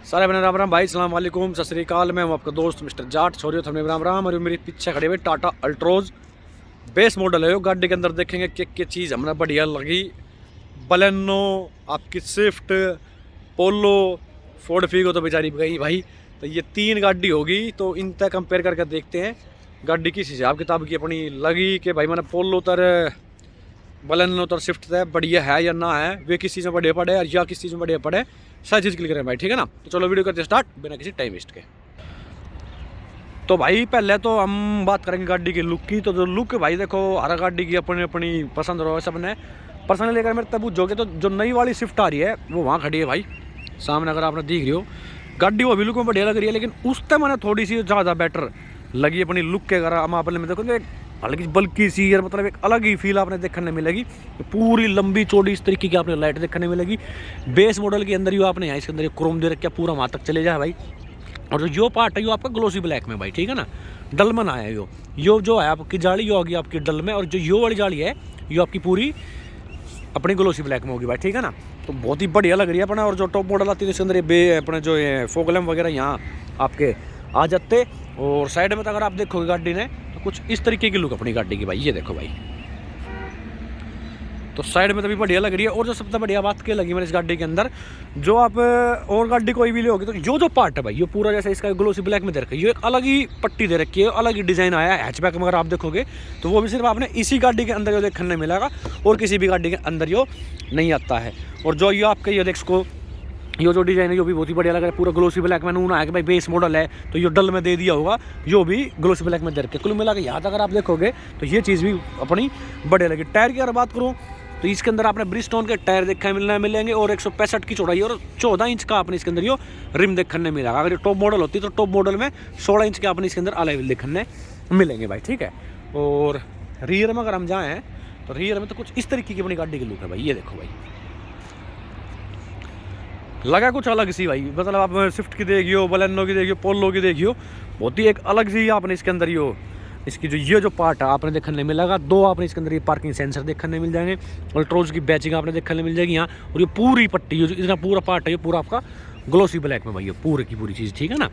सारे बने राम राम भाई, सलाम वालेकुम, सत श्री अकाल। मैं हूं आपका दोस्त मिस्टर जाट छोरियो थमने राम राम। और मेरे पीछे खड़े हुए टाटा अल्ट्रोज बेस मॉडल है। गाड़ी के अंदर देखेंगे क्या चीज़ हमें बढ़िया लगी। बलेनो, आपकी स्विफ्ट, पोलो, फोर्ड फीगो तो बेचारी गई भाई। तो ये तीन गाड़ी होगी, तो इन तक कंपेयर करके देखते हैं गाड़ी किस हिसाब किताब की अपनी लगी कि भाई मैंने पोलो तर बलेनो तर स्विफ्ट तय बढ़िया है या ना है, वे किस चीज़ में बढ़िया पड़े या किस चीज़ में बढ़िया पड़े, सारी चीज़ क्लियर है भाई, ठीक है ना। तो चलो वीडियो करते स्टार्ट बिना किसी टाइम वेस्ट के। तो भाई पहले तो हम बात करेंगे गाड़ी की लुक की। तो जो लुक भाई देखो, हर गाड़ी की अपनी अपनी पसंद रहो सबने। पर्सनली लेकर मेरे तब पूछोगे तो जो नई वाली स्विफ्ट आ रही है वो वहाँ खड़ी है भाई सामने, अगर आपने देख रही हो गाड़ी, वो भी लुक में बढ़िया लग रही है। लेकिन उस टाइम मैंने थोड़ी सी ज़्यादा बेटर लगी अपनी लुक के। अगर हम आपने में देखो हल्की बल्कि सी यार, मतलब एक अलग ही फील आपने देखने मिलेगी। पूरी लंबी चौड़ी इस तरीके की आपने लाइट देखने मिलेगी। बेस मॉडल के अंदर ही आपने यहाँ इसके अंदर क्रोम दे रखा, पूरा वहाँ तक चले जाए भाई। और जो पार्ट है यो आपका ग्लोसी ब्लैक में भाई, ठीक है ना। डल में ना है यो जो है आपकी जाली यो होगी आपकी डल में, और जो यो वाली जाली है यो आपकी पूरी अपनी ग्लोसी ब्लैक में होगी भाई, ठीक है ना। तो बहुत ही बढ़िया लग रही है अपना। और जो टॉप मॉडल आती है इसके अंदर ये बे अपने जो फॉग लैम्प वगैरह यहाँ आपके आ जाते। और साइड में तो अगर आप देखोगे गाड़ी ने तो कुछ इस तरीके की लुक अपनी गाड़ी की भाई, ये देखो भाई। तो साइड में तो भी बढ़िया लग रही है। और जो सबसे बढ़िया बात क्या लगी मेरे इस गाड़ी के अंदर, जो आप और गाड़ी कोई भी लोगे तो जो पार्ट है भाई ये पूरा जैसे इसका ग्लोसी ब्लैक में दे रखा है, ये एक अलग ही पट्टी दे रखी है, अलग ही डिज़ाइन आया है हैचबैक में। अगर आप देखोगे तो वो भी सिर्फ आपने इसी गाड़ी के अंदर जो देखने मिलेगा, और किसी भी गाड़ी के अंदर यो नहीं आता है। और जो ये आपके ये देखो यो जो डिज़ाइन है यो भी बहुत ही बढ़िया लग रहा है। पूरा ग्लोसी ब्लैक में नूना है कि भाई बेस मॉडल है तो यो डल में दे दिया होगा, यो भी ग्लोसी ब्लैक में दे रखे। कुल मिला के यहाँ तक अगर आप देखोगे तो ये चीज़ भी अपनी बढ़िया लगी। टायर की अगर बात करूँ तो इसके अंदर आपने ब्रिजस्टोन के टायर देखने मिलेंगे, और 165 की चौड़ाई और 14 इंच का आपने इसके अंदर यो रिम देखने मिलेगा। अगर ये टॉप मॉडल होती तो टॉप मॉडल में 16 इंच के आपने इसके अंदर अलॉय व्हील देखने मिलेंगे भाई, ठीक है। और रियर में अगर हम जाएँ तो रियर में तो कुछ इस तरीके की अपनी गाड़ी की लुक है भाई, ये देखो भाई। लगा कुछ अलग सी भाई, मतलब आप स्विफ्ट की देखियो, बलेनो की देखियो, पोलो की देखियो, बहुत ही एक अलग सी आपने इसके अंदर यो इसकी जो पार्ट है आपने देखने मिलेगा। दो आपने इसके अंदर ये पार्किंग सेंसर देखने मिल जाएंगे, अल्ट्रोज की बैचिंग आपने देखने मिल जाएगी यहाँ। और ये पूरी पट्टी जो इतना पूरा पार्ट है ये पूरा आपका ग्लोसी ब्लैक में भाई, ये पूरे की पूरी चीज़, ठीक है ना।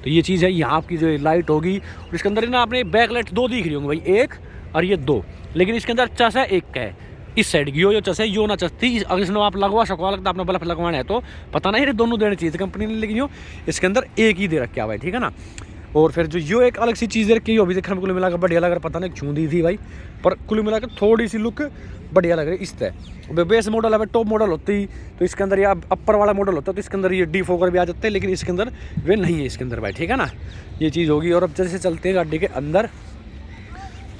तो ये चीज़ है यहाँ आपकी जो लाइट होगी। और इसके अंदर ना आपने बैक लाइट दो दिख रही होंगी भाई, एक और ये दो, लेकिन इसके अंदर अच्छा सा एक का है इस साइड की यो चसे यो ना चसती। अगर इसमें आप लगवा सको, लगता आपने बल्ब लगवाना है तो पता नहीं दोनों देने चाहिए कंपनी ने, लेकिन यो इसके अंदर एक ही दे रखा भाई, ठीक है ना। और फिर जो यो एक अलग सी चीज़ दे रखी है, यो भी देखने में कुल मिलाकर बढ़िया लग रहा है। पता नहीं क्यों दी थी भाई, पर कुल मिलाकर थोड़ी सी लुक बढ़िया लग रही है इस तरह। बेस मॉडल है, टॉप मॉडल होती तो इसके अंदर या अपर वाला मॉडल होता तो इसके अंदर ये डी फोकर भी आ जाते हैं, लेकिन इसके अंदर वे नहीं है इसके अंदर भाई, ठीक है ना। ये चीज़ होगी। और अब जैसे चलते हैं गाड़ी के अंदर,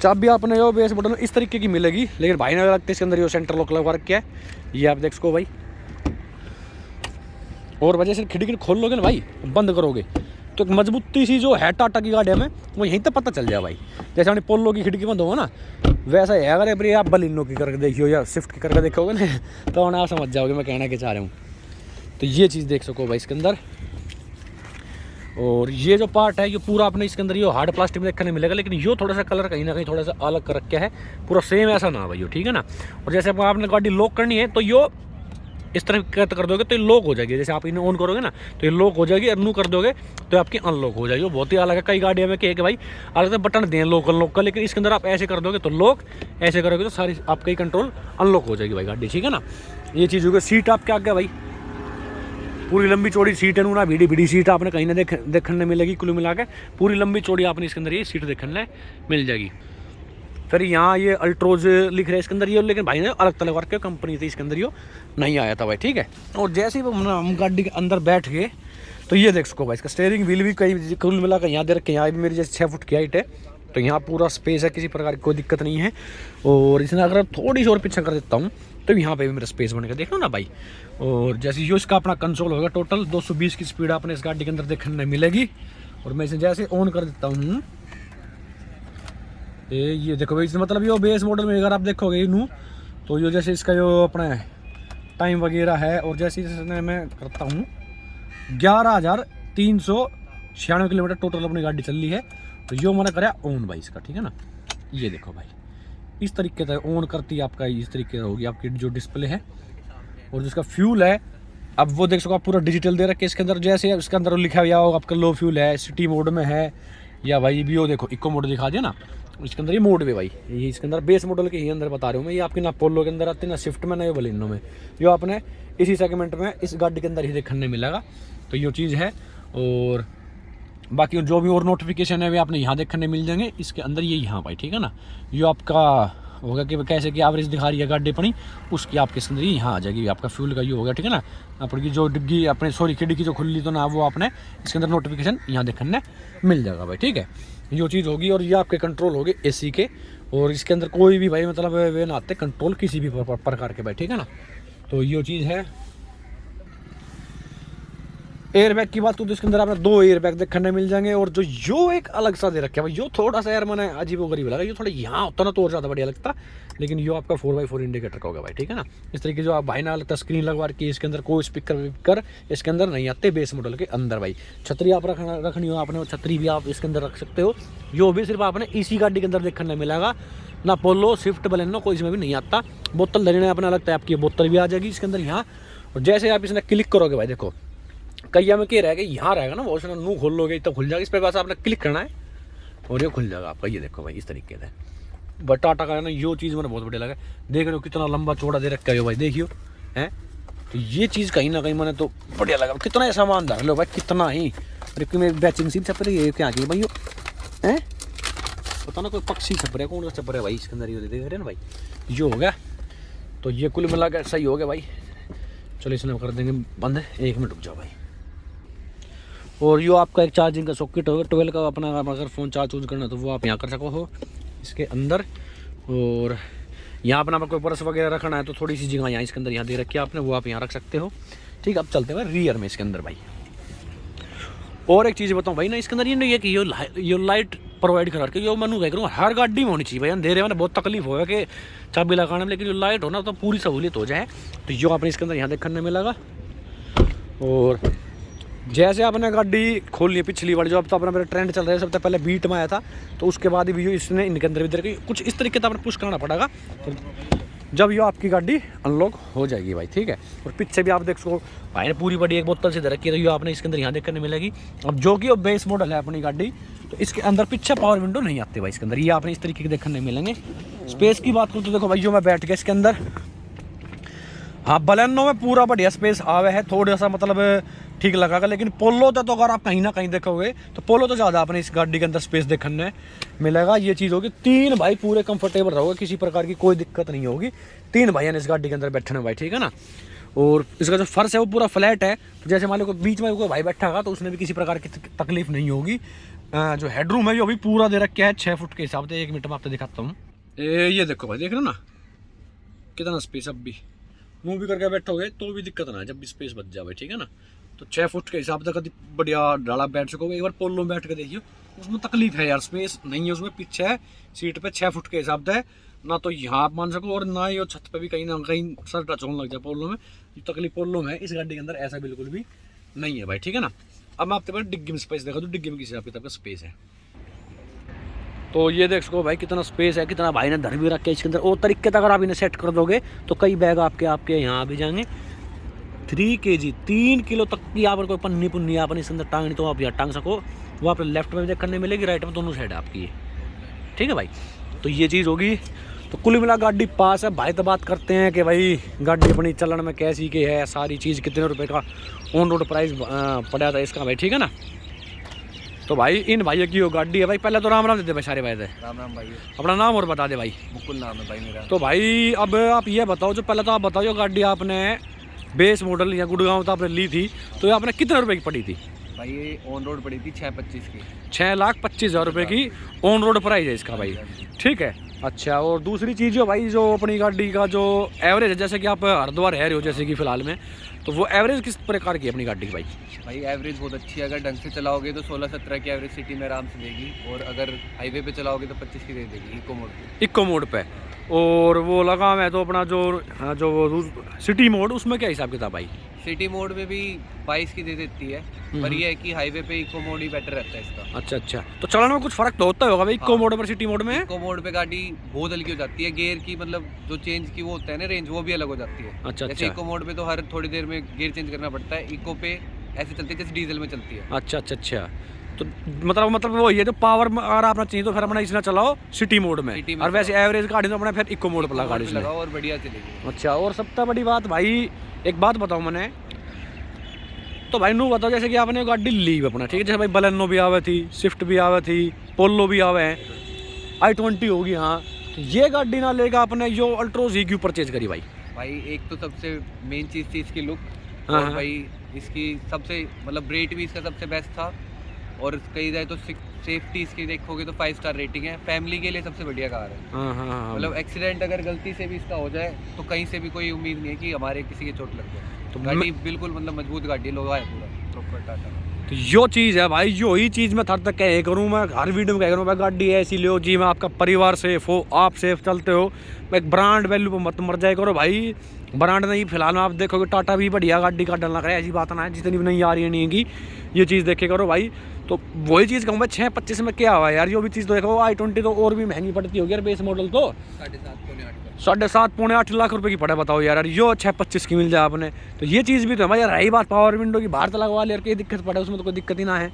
चाबी आपने जो बेस मॉडल में इस तरीके की मिलेगी, लेकिन भाई ने लगता है इसके अंदर ये सेंटर लॉक लगा रखा है, ये आप देख सको भाई। और वजह से खिड़की खोल लोगे ना भाई, बंद करोगे तो एक मजबूती सी जो है टाटा की गाड़ी में वो यहीं तक पता चल जाए भाई। जैसे अपनी पोलो की खिड़की बंद होगा ना, वैसा है। अगर भाई आप बलिनो की करके देखियो या स्विफ्ट की करके देखोगे ना तो आप समझ जाओगे मैं कहना क्या चाह रहा हूँ। तो ये चीज़ देख सको भाई इसके अंदर। और ये जो पार्ट है ये पूरा अपने इसके अंदर ये हार्ड प्लास्टिक में देखने मिलेगा, लेकिन ये थोड़ा सा कलर कहीं ना कहीं थोड़ा सा अलग कर रखा है, पूरा सेम ऐसा ना भाई, ठीक है ना। और जैसे आपने गाड़ी लॉक करनी है तो यो इस तरह कर दोगे तो ये लॉक हो जाएगी। जैसे आप इन्हें ऑन करोगे ना तो ये लॉक हो जाएगी, और नू कर दोगे तो आपकी अनलॉक हो जाएगी। वो बहुत ही अलग है। कई गाड़ियों में क्या है कि भाई अलग से बटन दें लॉक अनलॉक का, लेकिन इसके अंदर आप ऐसे कर दोगे तो लॉक, ऐसे करोगे तो सारी आपका ही कंट्रोल अनलॉक हो जाएगी भाई गाड़ी, ठीक है ना। ये चीज़ होगी। सीट आपके आगे भाई पूरी लंबी चौड़ी सीट है, नूना बीड़ी बीड़ी सीट आपने कहीं ना देखने मिलेगी। कुल मिला के पूरी लंबी चौड़ी आपने इसके अंदर ये सीट देखने मिल जाएगी। फिर यहाँ ये अल्ट्रोज लिख रहे हैं इसके अंदर ये, लेकिन भाई ने अलग तरह वर्क कंपनी थी इसके अंदर ये नहीं आया था भाई, ठीक है। और जैसे ही हम गाड़ी के अंदर बैठ गए तो ये देख सको भाई इसका स्टीयरिंग व्हील भी कहीं कुल मिला कर यहाँ दे रखे। यहाँ भी मेरी जैसे 6 फुट की हाइट है, तो यहाँ पूरा स्पेस है, किसी प्रकार की कोई दिक्कत नहीं है। और इसने अगर थोड़ी सी और पीछे कर देता हूँ तो यहाँ पे भी मेरा स्पेस बनेगा, देख लो ना भाई। और जैसे यो इसका अपना कंसोल होगा, टोटल 220 की स्पीड आपने इस गाड़ी के अंदर देखने मिलेगी। और मैं इसे जैसे ऑन कर देता हूँ ये देखो भाई, मतलब यो बेस मॉडल में अगर आप देखोगे नू तो यो जैसे इसका जो अपना टाइम वगैरह है, और जैसे मैं करता हूँ 11,396 किलोमीटर टोटल अपनी गाड़ी चल रही है। तो यो मैंने कराया ऑन भाई इसका, ठीक है ना। ये देखो भाई इस तरीके से ऑन करती है आपका, इस तरीके से होगी आपकी जो डिस्प्ले है। और जिसका फ्यूल है अब वो देख सको आप पूरा डिजिटल दे रखे इसके अंदर, जैसे इसके अंदर लिखा हुआ होगा आपका लो फ्यूल है, सिटी मोड में है, या भाई भी वो देखो इको मोड दिखा दिया ना, इसके अंदर ये मोड भी भाई ये इसके अंदर बेस मॉडल के ही अंदर बता रहा हूँ मैं। ये आपके ना पोलो के अंदर आते हैं, ना स्विफ्ट में, ना ये बलिनो में, जो आपने इसी सेगमेंट में इस गाड़ी के अंदर ही देखने मिलेगा। तो ये चीज़ है। और बाकी जो भी और नोटिफिकेशन है वे आपने यहाँ देखने मिल जाएंगे इसके अंदर, ये यहाँ भाई, ठीक है ना। ये आपका होगा कि कैसे कि एवरेज दिखा रही है गाड़ी अपनी, उसकी आपके इसके अंदर यहाँ आ जाएगी। आपका फ्यूल का ये होगा, ठीक है ना। आपकी जो डिग्गी अपने सॉरी खिड़की जो खुली तो ना, वो आपने इसके अंदर नोटिफिकेशन यहाँ देखने मिल जाएगा भाई, ठीक है। ये चीज़ होगी। और ये आपके कंट्रोल होगी एसी के, और इसके अंदर कोई भी भाई मतलब वे ना आते कंट्रोल किसी भी प्रकार के भाई, ठीक है ना। तो ये चीज़ है। एयरबैग की बात तो इसके अंदर आपने 2 एयरबैग देखने मिल जाएंगे। और जो यो एक अलग सा दे रखा है भाई, यो थोड़ा सा यार मैंने अजीब गरीब लगा, ये थोड़ा यहाँ होता ना तो और ज़्यादा बढ़िया लगता, लेकिन यो आपका 4x4 इंडिकेटर का होगा भाई, ठीक है ना। इस तरीके जो आप भाई ना लगता स्क्रीन लगवा के, इसके अंदर कोई स्पीकर इसके अंदर नहीं आते बेस मॉडल के अंदर भाई। छतरी आप रखनी हो आपने, और छतरी भी आप इसके अंदर रख सकते हो। यो भी सिर्फ आपने इसी गाड़ी के अंदर देखने मिलेगा, ना पोलो स्विफ्ट बलेनो कोई इसमें भी नहीं आता। बोतल धरने अपना लगता है आपकी बोतल भी आ जाएगी इसके अंदर यहाँ। और जैसे आप इसने क्लिक करोगे भाई, देखो कईया में क्या रहेगा, यहाँ रहेगा ना, बहुत नू खोल लोगे तब खुल जाएगा। इस पर बस आपने क्लिक करना है और ये खुल जाएगा आपका। ये देखो भाई इस तरीके से। बट टाटा का है ना, ये चीज़ मैंने बहुत बढ़िया लगा। देख रहे हो कितना लंबा चौड़ा दे रखा है भाई, देखियो हैं। तो ये चीज़ कहीं ना कहीं मैंने तो बढ़िया लगा। कितना ही सामान धर लो भाई, कितना ही। अरे में बैचिंग सीट छप रही है क्या की भाई, हैं पता ना कोई पक्षी छप रहा है, कौन सा छप रहा है भाई इसके अंदर, ये देख रहे हैं ना भाई। ये हो गया। तो ये कुल मिला कर सही हो गया भाई। चलो इसने कर देंगे बंद, 1 मिनट रुक जाओ भाई। और यो आपका एक चार्जिंग का सॉकेट होगा 12 का, अपना अगर फ़ोन चार्ज करना तो वो आप यहाँ कर सको हो इसके अंदर। और यहाँ अपना कोई पर्स वगैरह रखना है तो थोड़ी सी जगह यहाँ इसके अंदर यहाँ दे रखी है आपने, वो आप यहाँ रख सकते हो, ठीक है। अब चलते हैं रियर में इसके अंदर भाई। और एक चीज़ बताऊँ भाई ना, इसके अंदर ये नहीं है कि यो लाइट प्रोवाइड करा के, यो मैं कह करूँ हर गाड़ी में होनी चाहिए भाई। अंधेरे में बहुत तकलीफ होगा कि चाबी लगाने में, लेकिन जो लाइट हो ना तो पूरी सहूलियत हो जाए। तो यो आपने इसके अंदर यहाँ देखने मिलेगा। और जैसे आपने गाड़ी खोल ली पिछली वाली, जो अब तो अपना मेरा ट्रेंड चल रहा है, सबसे पहले बीट में आया था, तो उसके बाद भी इसने इनके अंदर भी दे रखी कुछ इस तरीके से आपने पुश करना पड़ेगा, तो जब ये आपकी गाड़ी अनलॉक हो जाएगी भाई, ठीक है। और पीछे भी आप देख सको भाई ने पूरी बड़ी एक बोतल से दे रखी है, तो ये आपने इसके अंदर यहाँ देखने मिलेगी। अब जो कि बेस मॉडल है अपनी गाड़ी, तो इसके अंदर पीछे पावर विंडो नहीं आती भाई इसके अंदर, ये आपने इस तरीके के देखने मिलेंगे। स्पेस की बात करूँ तो देखो भाई, जो मैं बैठ गया इसके अंदर, हाँ बलेनो में पूरा बढ़िया स्पेस आवे है, थोड़ा सा मतलब ठीक लगा। लेकिन पोलो तो अगर आप कहीं ना कहीं देखोगे तो पोलो तो ज़्यादा अपने इस गाड़ी के अंदर स्पेस देखने मिलेगा। ये चीज़ होगी, 3 भाई पूरे कंफर्टेबल रहोगे, किसी प्रकार की कोई दिक्कत नहीं होगी। 3 भाई इस गाड़ी के अंदर बैठने भाई, ठीक है ना। और इसका जो फर्श है वो पूरा फ्लैट है, तो जैसे मान लो बीच में कोई भाई बैठा होगा तो उसने भी किसी प्रकार की तकलीफ नहीं होगी। जो हेडरूम है वो भी पूरा दे रखा है 6 फुट के हिसाब से। 1 मिनट में आपको दिखाता हूँ। ये देखो भाई, देख रहे हो ना कितना स्पेस। अब भी मुँह भी करके बैठोगे तो भी दिक्कत ना है, जब भी स्पेस बच जाए, ठीक है ना। तो 6 फुट के हिसाब से कभी बढ़िया डाला बैठ सकोगे। एक बार पोलो में बैठ के देखियो, उसमें तकलीफ है यार, स्पेस नहीं है उसमें। पीछे है सीट पे 6 फुट के हिसाब से ना, तो यहाँ आप मान सको, और ना ही छत पे भी कहीं ना कहीं सर टच होने लग जाए पोलो में। जो तकलीफ पोलो में है, इस गाड़ी के अंदर ऐसा बिल्कुल भी नहीं है भाई, ठीक है ना। अब मैं आपके पास डिग्गी में स्पेस देखा, तो डिग्गी में किसी हिसाब किताब का स्पेस है। तो ये देख सको भाई कितना स्पेस है, कितना भाई ने धर भी रखे इसके अंदर। और तरीके से अगर आप इन्हें सेट कर दोगे तो कई बैग आपके यहाँ भी जाएंगे। 3 kg 3 किलो तक की आप कोई पन्नी पुन्नी आपने इसके अंदर टांगनी तो आप यहाँ टांग सको। वो आप लेफ्ट में भी देखने मिलेगी, राइट में, दोनों साइड आपकी है, ठीक है भाई। तो ये चीज़ होगी। तो कुल मिला गाड़ी पास है भाई। तो बात करते हैं कि भाई गाड़ी अपनी चलन में कैसी के है, सारी चीज़ कितने रुपए का ऑन रोड प्राइस पड़ा था इसका भाई, ठीक है ना। तो भाई इन भाइयों की वो गाड़ी है भाई। पहले तो राम राम देते भाई सारे भाई। राम राम भाई। अपना नाम और बता दे भाई। मुकुल नाम है भाई मेरा। तो भाई अब आप ये बताओ, जो पहले तो आप बताओ, गाड़ी आपने बेस मॉडल या गुड़गांव तो आपने ली थी, तो ये आपने कितने रुपए की पड़ी थी भाई? ये ऑन रोड पड़ी थी 625 की। 6,25,000 रुपए की ऑन रोड प्राइस है इसका भाई, ठीक है। अच्छा, और दूसरी चीज़ जो भाई, जो अपनी गाड़ी का जो एवरेज है, जैसे कि आप हरिद्वार रह रहे हो जैसे कि फिलहाल में, तो वो एवरेज किस प्रकार की है अपनी गाड़ी की भाई? भाई एवरेज बहुत अच्छी है, अगर ढंग से चलाओगे तो 16-17 की एवरेज सिटी में आराम से देगी, और अगर हाईवे पे चलाओगे तो 25 की दे देगी इको मोड पे। इको मोड पे और वो लगा मैं तो अपना जो जो वो सिटी मोड, उसमें क्या हिसाब किताब भाई? सिटी मोड में भी 22 की दे देती है, पर ये है कि हाईवे पे इको मोड ही बेटर रहता है इसका। अच्छा अच्छा, तो चलाने में कुछ फर्क तो होता होगा भाई इको मोड पर सिटी मोड में? इको मोड पे गाड़ी बहुत हल्की हो जाती है, गियर की मतलब जो चेंज की वो होता है ना रेंज, वो भी अलग हो जाती है। अच्छा जैसे अच्छा इको मोड पे तो हर थोड़ी देर में गियर चेंज करना पड़ता है, इको पे ऐसे चलती है जैसे डीजल में चलती है। अच्छा अच्छा अच्छा, तो मतलब वो ये जो पावर अगर आपने चाहिए तो फिर अपना इसमें चलाओ सिटी मोड में, सिटी में और वैसे एवरेज गाड़ी तो अपना फिर इको मोड पर लगा गाड़ी इसमें। लगाओ और बढ़िया चलेगी। अच्छा, और सबसे बड़ी बात भाई, एक बात बताओ मैंने तो भाई, नू बताओ जैसे कि आपने गाड़ी ली अपना, ठीक है, जैसे भाई बलेनो भी आवे थी, स्विफ्ट भी आवे थी, पोलो भी आवे हैं, i20 होगी, हाँ, तो ये गाड़ी ना लेगा आपने जो अल्ट्रोज ही क्यों परचेज करी भाई? भाई एक तो सबसे मेन चीज़ थी इसकी लुक, हाँ, और हाँ। भाई इसकी सबसे मतलब रेट भी इसका सबसे बेस्ट था, और कही जाए तो सेफ्टी इसकी देखोगे तो 5 स्टार रेटिंग है, फैमिली के लिए सबसे बढ़िया कार है। हाँ हाँ हाँ, मतलब एक्सीडेंट अगर गलती से भी इसका हो जाए तो कहीं से भी कोई उम्मीद नहीं है कि हमारे किसी के चोट लग जाए। तो गाड़ी बिल्कुल मतलब मजबूत गाड़ी लोहा है पूरा प्रॉपर टाटा का। तो यो चीज़ है भाई, यो ही चीज़ मैं थर तक कह करूँ, मैं हर वीडियो में कह करूँ भाई, गाड़ी ऐसी लो जी में आपका परिवार सेफ हो, आप सेफ चलते हो, एक ब्रांड वैल्यू पर मत मर जाए करो भाई। ब्रांड नहीं, फिलहाल में आप देखोगे टाटा भी बढ़िया गाड़ी का डलना करे, ऐसी बात ना है, जितनी भी नहीं आ रही है नहीं की, ये चीज़ देखे करो भाई। तो वही चीज़ कहूँ भाई, 625 में क्या हुआ यार, यो भी चीज़ तो देखो, i20 तो और भी महंगी पड़ती होगी यार, बेस मॉडल तो 7.5 पौने 8 लाख रुपए की पड़े, बताओ यार, यो 625 की मिल जाए आपने, तो ये चीज़ भी तो है भाई यार। रही बात पावर विंडो की, बाहर तो लगवा ले यार, कोई दिक्कत पड़े उसमें तो कोई दिक्कत ही ना है।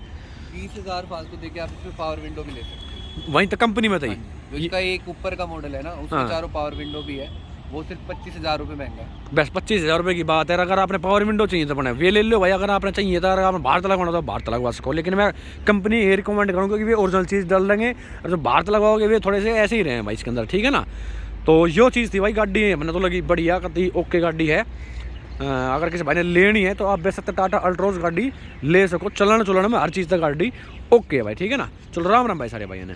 20,000 फालतू देके आप इसमें पावर विंडो भी ले सकते वहीं तक कंपनी में था हो। ही। जो इसका एक ऊपर का मॉडल है ना, उसमें हाँ। चारों पावर विंडो भी है, वो सिर्फ 25,000 रुपये महंगा है। बस 25,000 रुपये की बात है। अगर आपने पावर विंडो चाहिए तो अपने वे ले लो भाई, अगर आपने चाहिए तो, अगर आपने बाहर लगवाना तो बाहर लगवा सको, लेकिन मैं कंपनी ये रिकमेंड करूँगा कि वे ओरिजिनल चीज़ डाल देंगे, और जो बाहर लगवाओगे वे थोड़े से ऐसे ही रहे भाई इसके अंदर, ठीक है ना। तो यो चीज़ थी भाई, गाड़ी मैंने तो लगी बढ़िया, कती ओके गाड़ी है। अगर किसी भाई ने लेनी है तो आप बेशक टाटा अल्ट्रोज गाड़ी ले सको, चलाने में हर चीज़ तक गाड़ी ओके है भाई, ठीक है ना। चलो राम राम भाई सारे भाई ने।